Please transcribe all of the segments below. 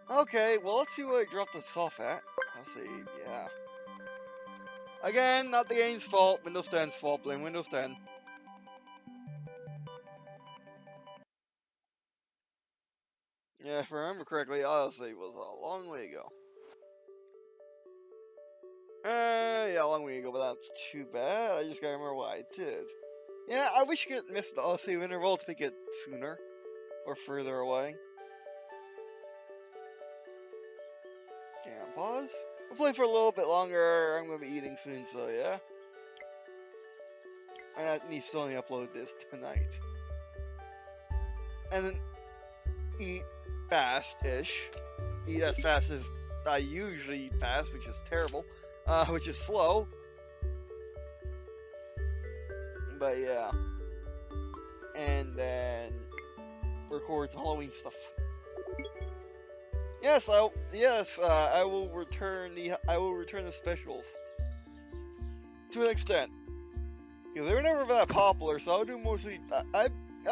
Okay, well, let's see what I dropped this off at. Let's see, yeah. Again, not the game's fault, Windows 10's fault, blame Windows 10. Yeah, if I remember correctly, Odyssey was a long way ago. Yeah, a long way ago, but that's too bad. I just gotta remember what I did. Yeah, I wish you could miss the Odyssey interval to make it sooner or further away. Okay, pause. We'll play for a little bit longer. I'm gonna be eating soon, so yeah. And I need to only upload this tonight. And then eat fast-ish. Eat as fast as I usually eat fast, which is terrible. Which is slow. But yeah. And then record some Halloween stuff. Yes, I will return the specials to an extent because they were never that popular. So I'll do mostly. I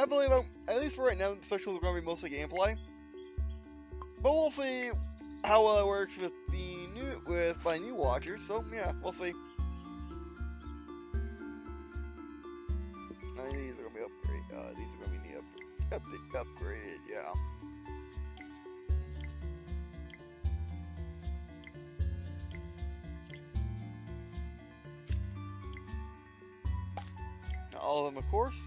believe at least for right now, the specials are going to be mostly gameplay. But we'll see how well it works with my new watchers. So yeah, we'll see. These are gonna be upgraded. These are gonna be upgraded. Yeah. Not all of them, of course.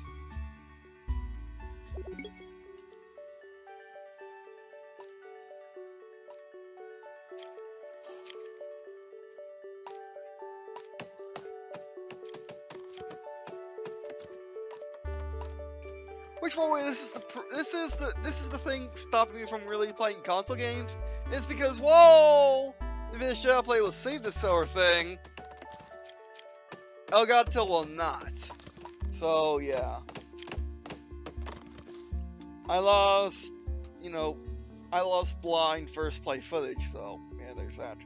Which, by the way, this is the thing stopping me from really playing console games. It's because whoa, if the Shadow Play will save this sort of thing, Elgato will not. So yeah, I lost blind first play footage. So yeah, there's that.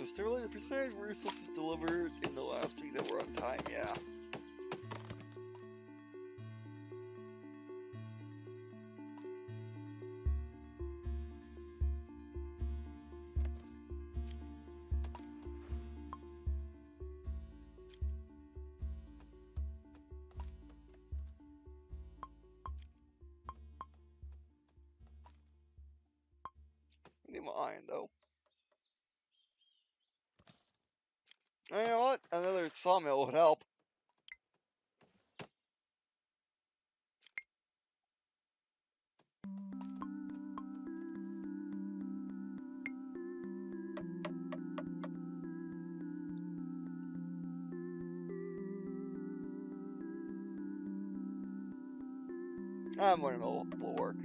Still the percentage resources delivered in the last week that were on time, yeah. I need my iron though. And you know what? Another sawmill would help. More mill will work.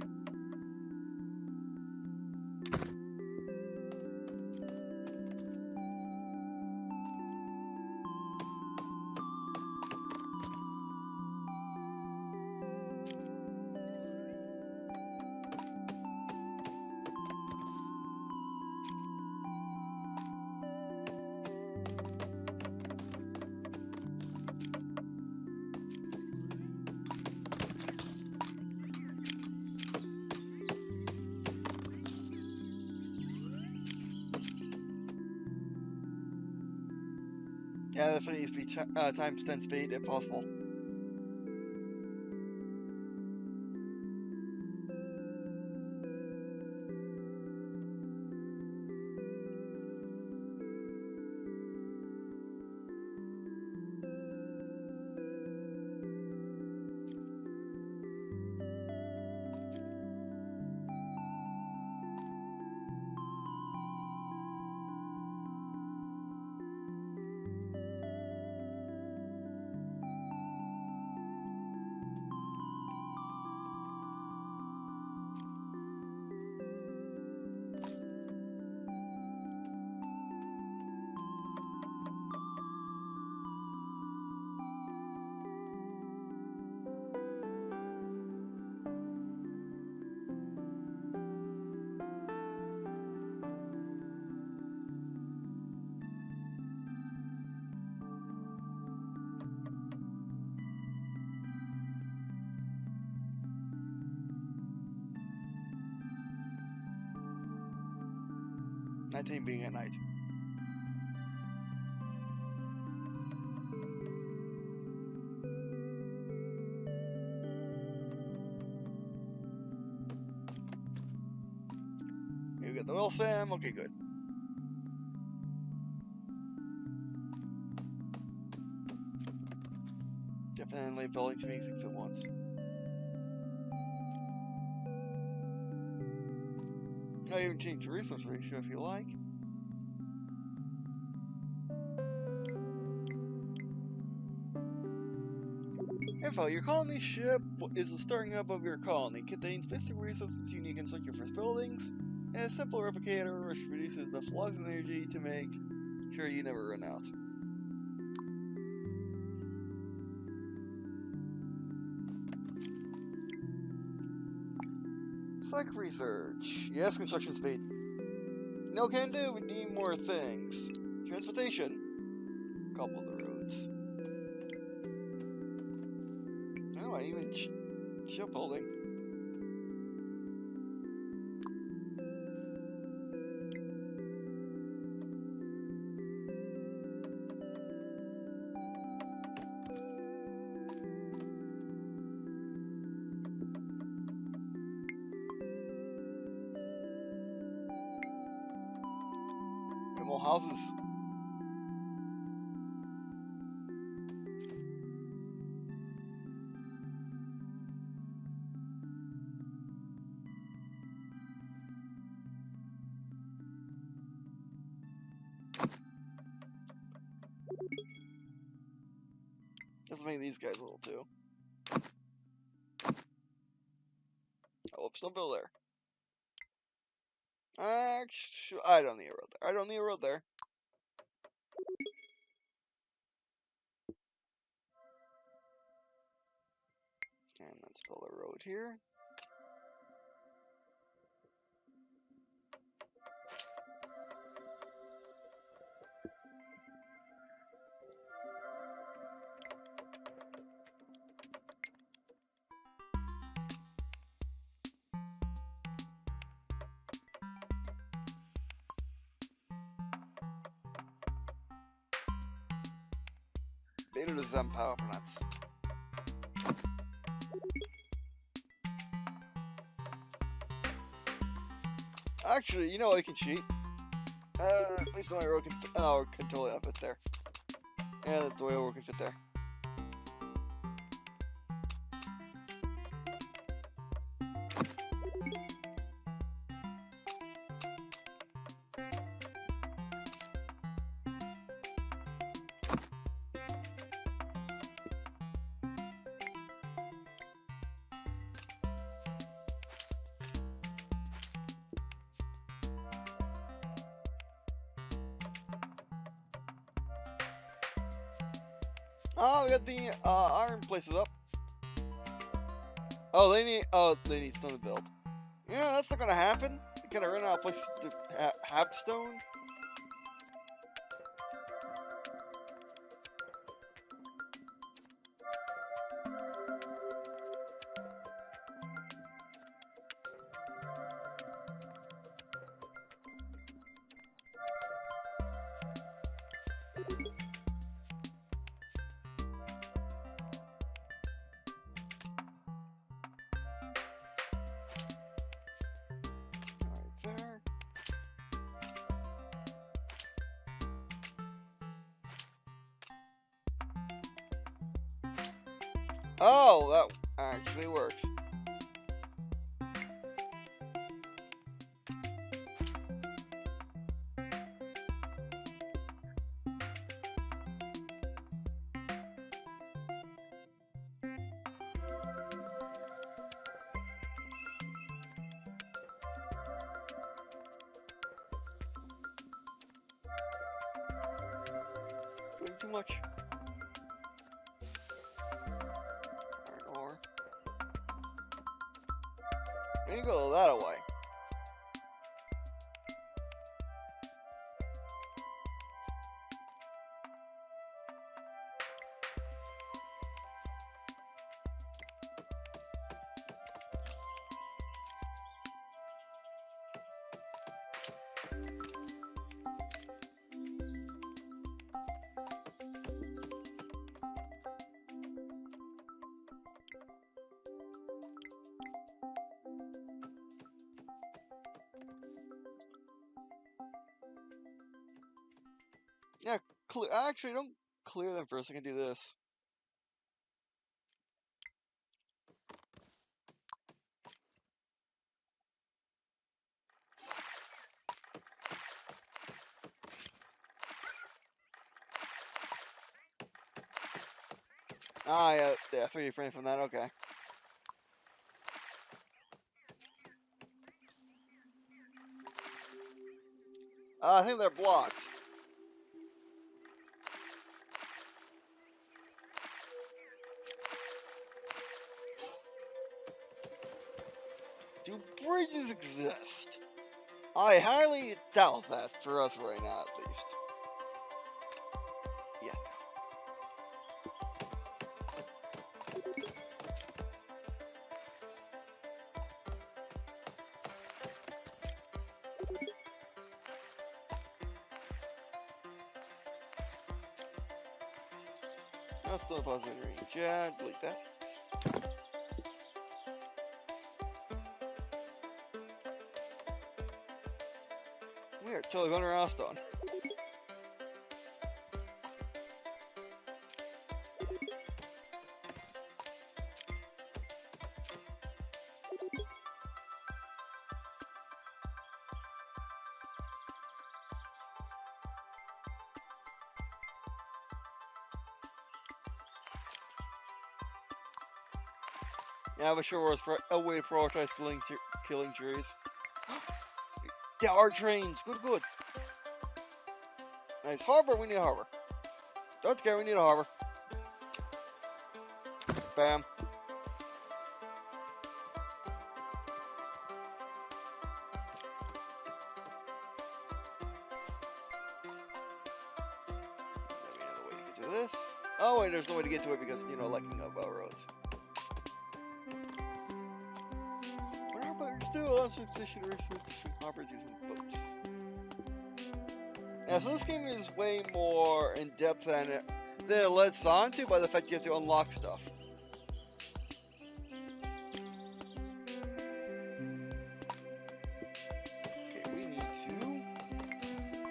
Yeah, that needs to be times 10 speed if possible. Nighttime being at night. You get the oil SAM, okay, good. Definitely building too many things at once. I'll even change the resource ratio if you like. Info, your colony ship is the starting up of your colony. Contains basic resources you need to construct your first buildings, and a simple replicator which produces enough logs and energy to make sure you never run out. Select research. Yes, construction speed. No can do, we need more things. Transportation. Couple of the roads. Oh, I even shipbuilding. More houses. Let's make these guys a little too. Oh, oops, don't build there. Actually, I don't need a road there. I don't need a road there. And let's build a road here. Beta design power plants. Actually, you know I can cheat. At least my road can totally fit there. Yeah, that's the way road can fit there. Oh, we got the iron places up. Oh, they need stone to build. Yeah, that's not gonna happen. They're gonna run out of places to have stone. Oh, that actually works. Doing too much. Iron ore. And you go that away. Yeah, actually, don't clear them first. I can do this. Ah, yeah, 3D frame from that. Okay. I think they're blocked. Do bridges exist? I highly doubt that for us right now, at least. Yeah. That's still a positive range. Yeah, delete that. We are totally going around stone. Yeah, but sure was a way to prioritize killing trees. Yeah, our trains. Good, good. Nice. Harbor, we need a harbor. Don't care, we need a harbor. Bam. Maybe another way to get to this. Oh, wait, there's no way to get to it because, lacking of roads. But harbors do allow sufficient resources between harbors using boats. Yeah, so this game is way more in depth than it lets on to by the fact you have to unlock stuff. Okay, we need to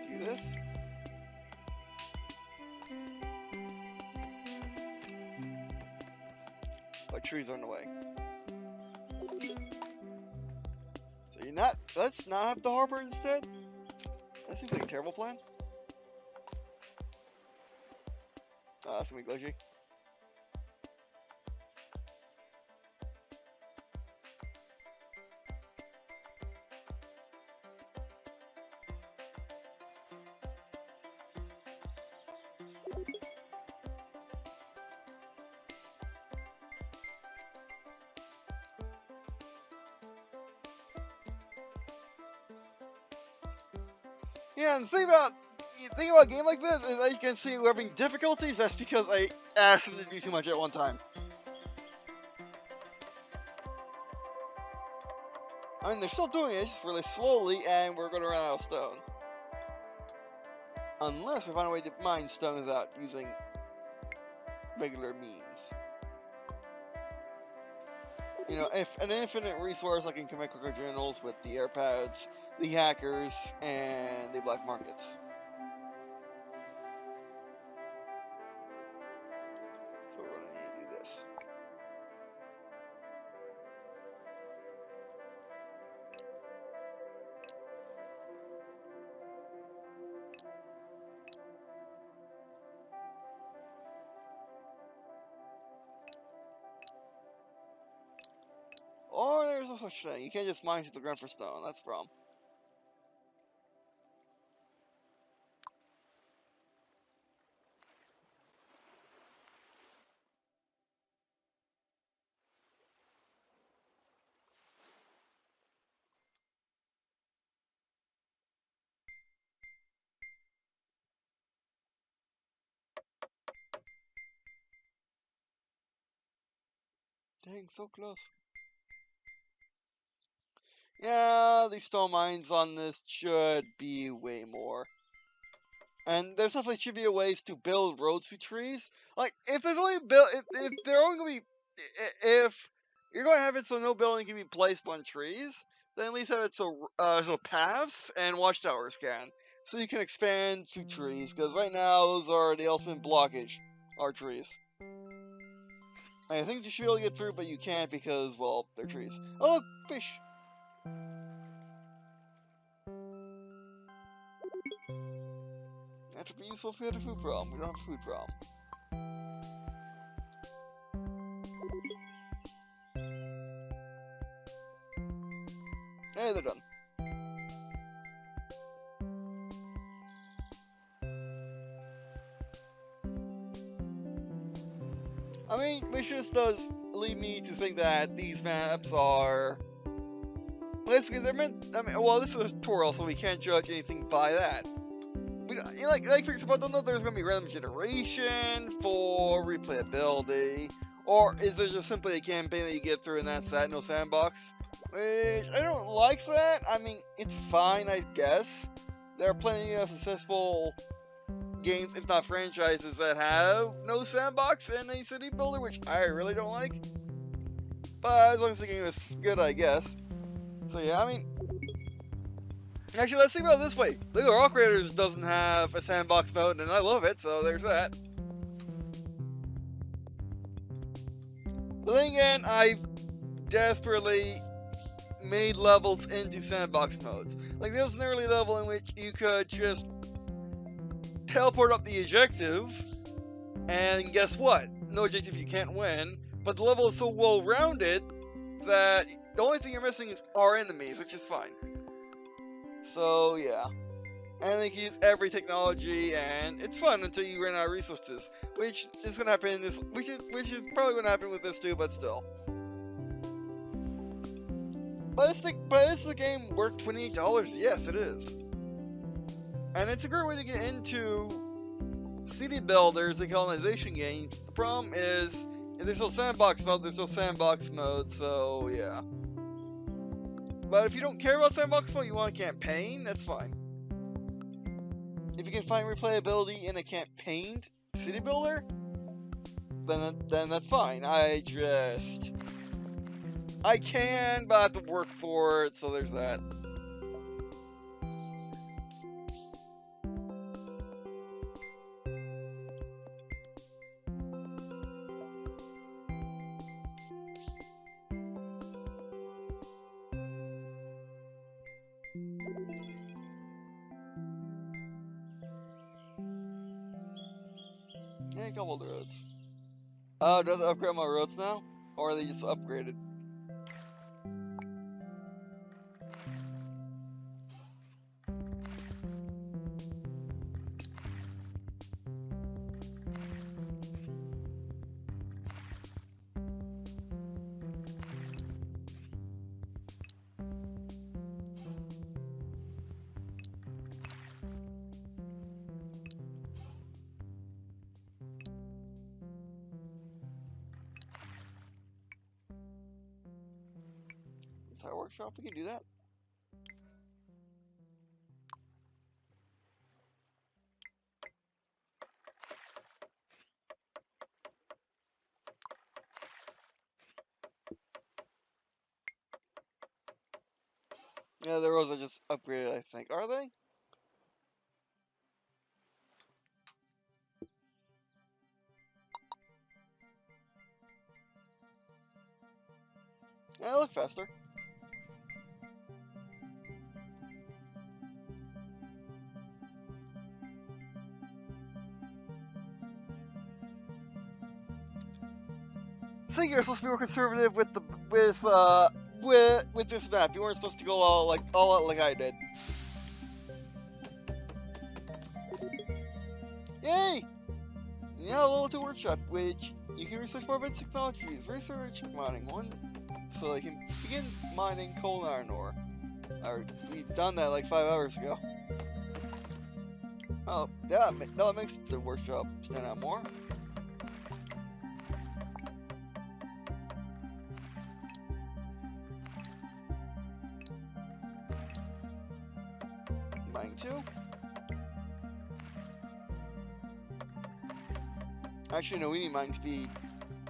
do this. But trees are in the way. So let's not have the harbor instead? That seems like a terrible plan. Oh, that's gonna be glitchy. Yeah, and the thing about a game like this is that you can see we're having difficulties. That's because I asked them to do too much at one time. I mean, they're still doing it, just really slowly, and we're going to run out of stone. Unless we find a way to mine stone without using regular means. If an infinite resource like in chemical journals with the airpads, the hackers, and the black markets. So we're going to need to do this. Or there's no such thing. You can't just mine to the ground for stone. That's the problem. Dang, so close. Yeah, these stone mines on this should be way more. And there's definitely should be ways to build roads to trees. Like, if there's only if they're only gonna be, if you're going to have it so no building can be placed on trees, then at least have it so paths and watchtowers can. so you can expand to trees, because right now those are the ultimate blockage, are trees. I think you should be able to get through, but you can't because, well, they're trees. Oh, look, fish! That would be useful if we had a food problem. We don't have a food problem. Hey, they're done. I mean, which just does lead me to think that these maps are... Basically, they're meant... I mean, well, this is a tutorial, so we can't judge anything by that. We don't, like for example, I don't know if there's going to be random generation for replayability, or is it just simply a campaign that you get through and that's that, no sandbox? Which, I don't like that. I mean, it's fine, I guess. There are plenty of successful games, if not franchises, that have no sandbox and a city builder, which I really don't like. But as long as the game is good, I guess. So yeah, I mean... Actually, let's think about it this way. Lego Rock Raiders doesn't have a sandbox mode, and I love it, so there's that. But then again, I've desperately made levels into sandbox modes. Like, there was an early level in which you could just teleport up the objective, and guess what? No objective, you can't win, but the level is so well-rounded that the only thing you're missing is our enemies, which is fine. So, yeah. And they can use every technology, and it's fun until you run out of resources, which is gonna happen in this, which is probably gonna happen with this too, but still. But is the game worth $28? Yes, it is. And it's a great way to get into city builders and colonization games. The problem is, if there's no sandbox mode, there's no sandbox mode, so yeah. But if you don't care about sandbox mode, you want a campaign, that's fine. If you can find replayability in a campaigned city builder, then that's fine. I can, but I have to work for it, so there's that. Yeah, a couple of the roads. Oh, does it upgrade my roads now? Or are they just upgraded? Workshop, we can do that. Yeah, the roads are just upgraded, I think. Are they? Yeah, they look faster. I think you're supposed to be more conservative with the with this map. You weren't supposed to go all out like I did. Yay! Now level 2 workshop, which you can research more advanced technologies. Research mining 1, so they can begin mining coal and iron ore. We've done that like 5 hours ago. Oh, yeah, that makes the workshop stand out more. Mine 2. Actually, no, we need mine speed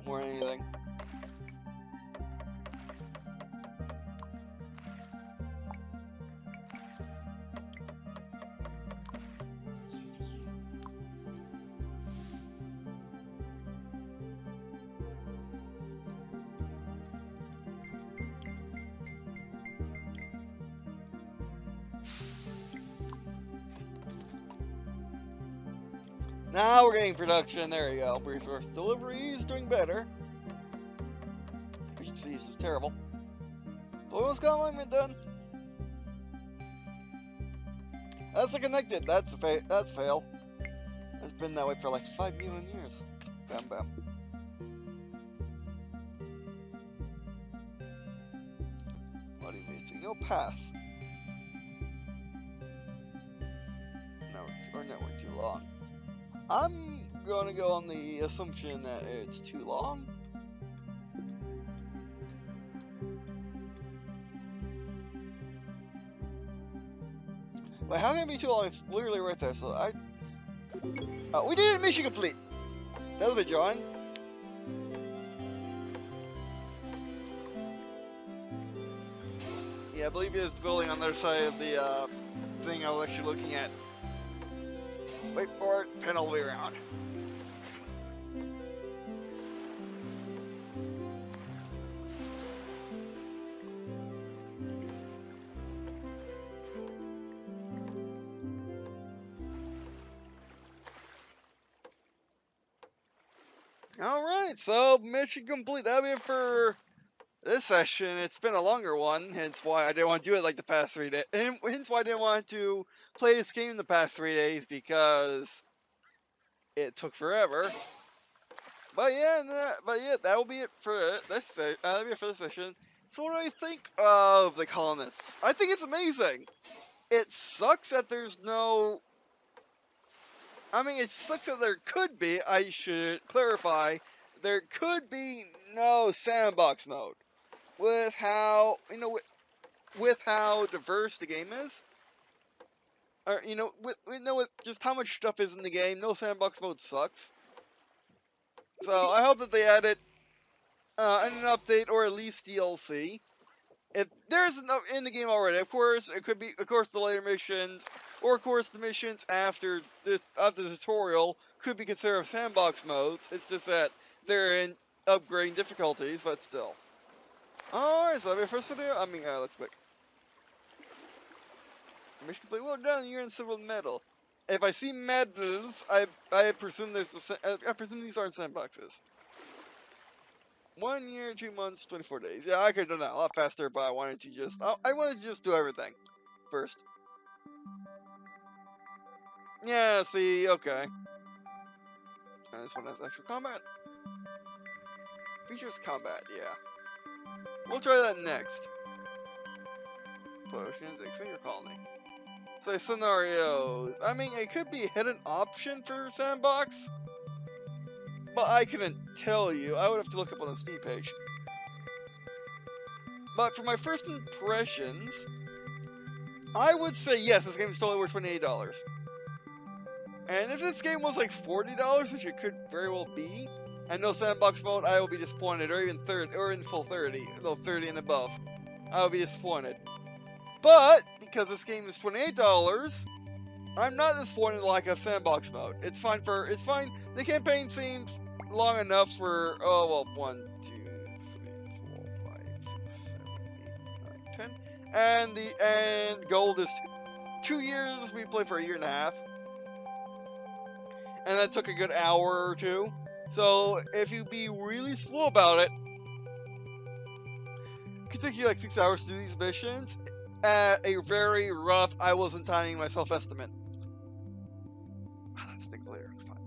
more than anything. Now we're getting production. There you go. Resource delivery is doing better. Efficiency is just terrible. Almost got alignment done. That's a connected. That's a fail. It's been that way for like 5 million years. Bam bam. What do you mean? No path. No, or network too long. I'm gonna go on the assumption that it's too long. Wait, how can it be too long? It's literally right there. So we did it. Mission complete. That was a drawing. Yeah, I believe it's building on the other side of the thing I was actually looking at. Wait for it. Turn all the way around. Alright, so mission complete. That'll be it for this session. It's been a longer one, hence why I didn't want to do it like the past 3 days. Hence why I didn't want to play this game the past 3 days, because it took forever. But yeah, that will be it for this. That'll be it for this session. So what do I think of the Colonists? I think it's amazing. It sucks that there's no. I mean, it sucks that there could be. I should clarify. There could be no sandbox mode with how with how diverse the game is. Or with just how much stuff is in the game. No sandbox mode sucks. So I hope that they added an update or at least DLC. If there's enough in the game already, of course, it could be, of course, the later missions, or of course the missions after the tutorial could be considered sandbox modes. It's just that they're in upgrading difficulties, but still. Alright, so that'll be our first video. Let's click. Mission complete. Well done. You're in silver medal. If I see medals, I presume I presume these aren't sandboxes. 1 year, 2 months, 24 days. Yeah, I could have done that a lot faster, but I wanted to just do everything first. Yeah, see, okay. And this one has actual combat. Features combat, yeah. We'll try that next. Potions, extend your colony. So scenarios. I mean, it could be a hidden option for sandbox, but I couldn't tell you. I would have to look up on the Steam page. But for my first impressions, I would say yes, this game is totally worth $28. And if this game was like $40, which it could very well be, and no sandbox mode, I will be disappointed, or even full 30, no 30 and above. I will be disappointed. But because this game is $28, I'm not disappointed in the lack of sandbox mode. It's fine. The campaign seems long enough for 1, 2, 3, 4, 5, 6, 7, 8, 9, 10. And gold is 2 years. We played for a year and a half. And that took a good hour or two. So if you be really slow about it, it could take you like 6 hours to do these missions at a very rough, I wasn't timing myself estimate. Let's think later. It's fine.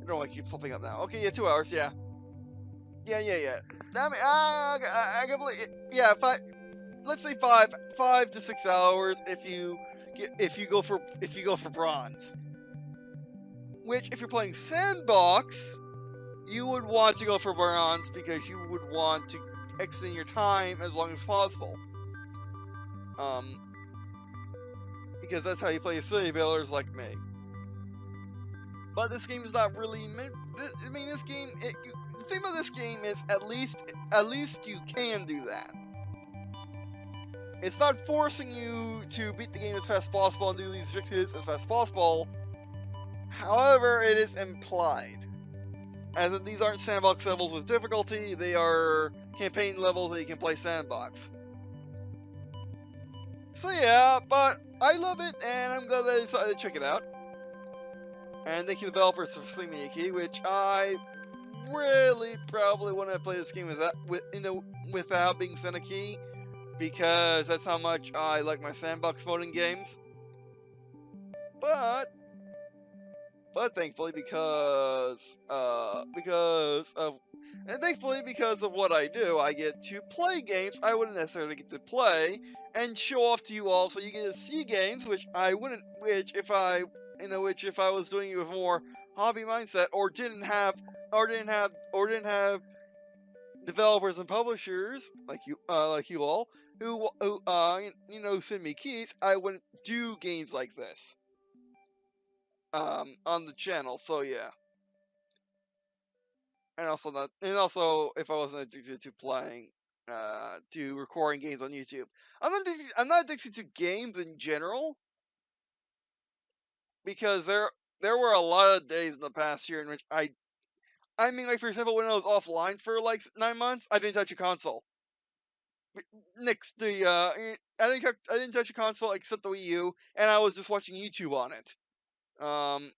I don't want to keep something up now. Okay, yeah, 2 hours. Yeah. Yeah. I mean, I can believe it. Yeah, let's say 5 to 6 hours if you go for bronze. Which, if you're playing sandbox, you would want to go for bronze because you would want to extend your time as long as possible. Because that's how you play city builders like me. But this game is not really. I mean, this game. The thing about this game is at least you can do that. It's not forcing you to beat the game as fast as possible and do these objectives as fast as possible. However, it is implied. As in, these aren't sandbox levels with difficulty, they are campaign levels that you can play sandbox. So yeah, but I love it, and I'm glad that I decided to check it out. And thank you developers for sending me a key, which I really probably wouldn't have played this game without being sent a key, because that's how much I like my sandbox mode in games. But thankfully because of what I do, I get to play games I wouldn't necessarily get to play and show off to you all, so you get to see games which I wouldn't, which if I was doing it with more hobby mindset, or didn't have developers and publishers like you all who send me keys, I wouldn't do games like this on the channel. So yeah. And also, if I wasn't addicted to to recording games on YouTube, I'm not addicted to games in general, because there were a lot of days in the past year in which I mean, like for example, when I was offline for like 9 months, I didn't touch a console. I didn't touch a console except the Wii U, and I was just watching YouTube on it. Um,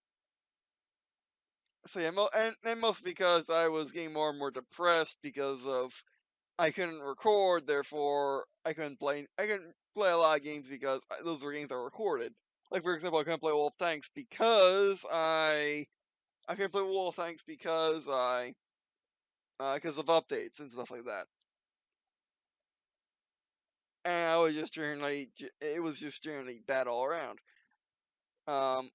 so yeah, and mostly because I was getting more and more depressed because of I couldn't record, therefore I couldn't play a lot of games because those were games I recorded. Like for example, I couldn't play Wolf Tanks I couldn't play Wolf Tanks because of updates and stuff like that. And I was just generally it was just generally bad all around. Um,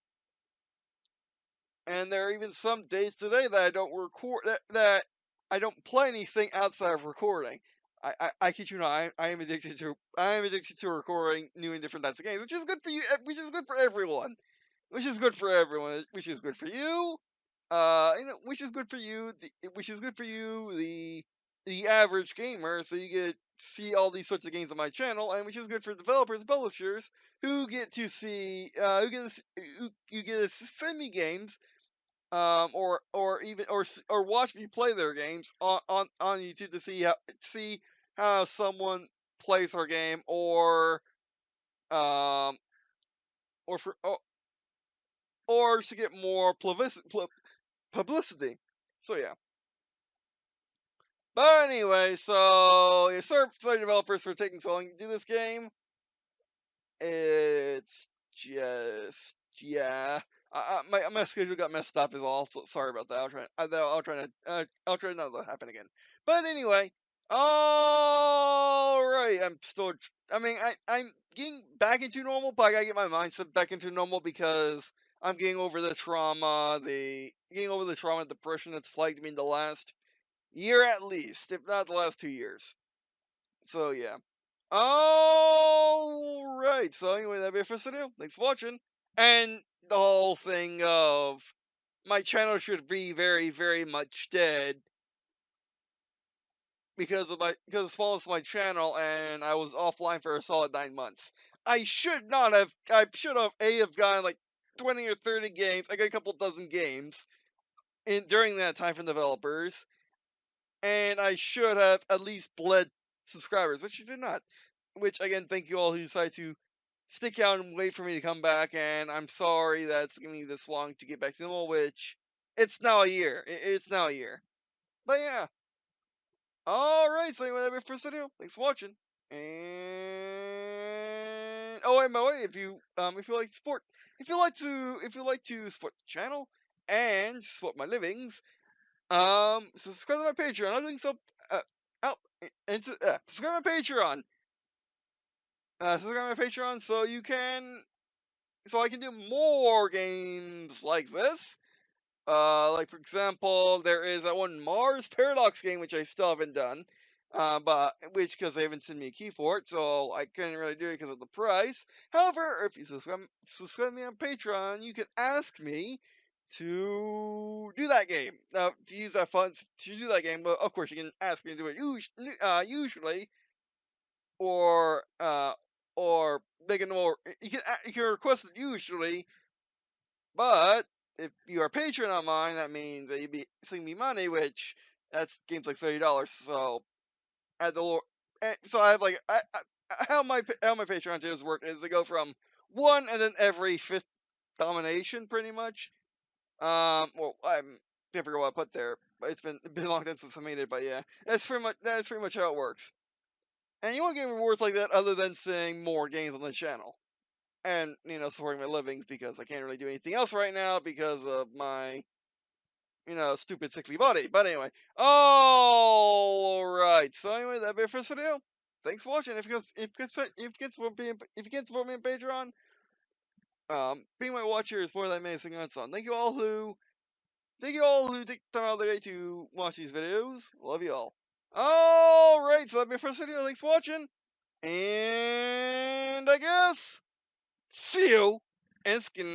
and there are even some days today that I don't record that I don't play anything outside of recording. I kid you not, I am addicted to recording new and different types of games, which is good for you, which is good for everyone, which is good for everyone, which is good for you, which is good for you, which is good for you, the average gamer, so you get to see all these sorts of games on my channel, and which is good for developers and publishers who get to see, who you get to send me games, or watch me play their games on YouTube to see how someone plays their game, um or for or to get more publicity. So yeah. But anyway, so yeah, sorry developers for taking so long to do this game. It's just yeah. My schedule got messed up is all. So sorry about that. I'll try not to let that happen again. But anyway, all right. I mean, I'm getting back into normal, but I gotta get my mindset back into normal because I'm getting over the trauma and depression that's plagued me in the last year at least, if not the last 2 years. So yeah. Alright, so anyway, that'd be it for today. Thanks for watching. And the whole thing of my channel should be very, very much dead because the smallest of my channel, and I was offline for a solid 9 months. I should have gotten like 20 or 30 games. I got a couple dozen games during that time from developers, and I should have at least bled subscribers, which you did not. Which again, thank you all who decided to stick out and wait for me to come back. And I'm sorry that it's giving me this long to get back to normal. Which it's now a year. It's now a year. But yeah. All right. So anyway, that'll be it for this video. Thanks for watching. And oh, and by the way, if you like sport, if you like to support the channel and support my livings, subscribe to my Patreon. I'm doing some out and subscribe to my Patreon. Subscribe to my Patreon so I can do more games like this. Like for example, there is that one Mars Paradox game which I still haven't done. But which because they haven't sent me a key for it, so I couldn't really do it because of the price. However, if you subscribe me on Patreon, you can ask me to do that game. To use that funds to do that game. Well, of course, you can ask me to do it usually, or make it more. You can request it usually, but if you are a patron on mine, that means that you'd be sending me money, which that's games like $30. So at the so I have like how my Patreon tiers work is they go from one and then every fifth domination, pretty much. Well, I forgot what I put there, but it's been a long time since I made it. But yeah, that's pretty much how it works. And you won't get rewards like that other than seeing more games on the channel, and supporting my livings because I can't really do anything else right now because of my stupid sickly body. But anyway, all right. So anyway, that'll be it for this video. Thanks for watching. If you can support me on Patreon, being my watcher is more than amazing on son. Thank you all who take time out of their day to watch these videos. Love you all. Alright, so that'll be the first video. Thanks for watching. And I guess, see you and skin.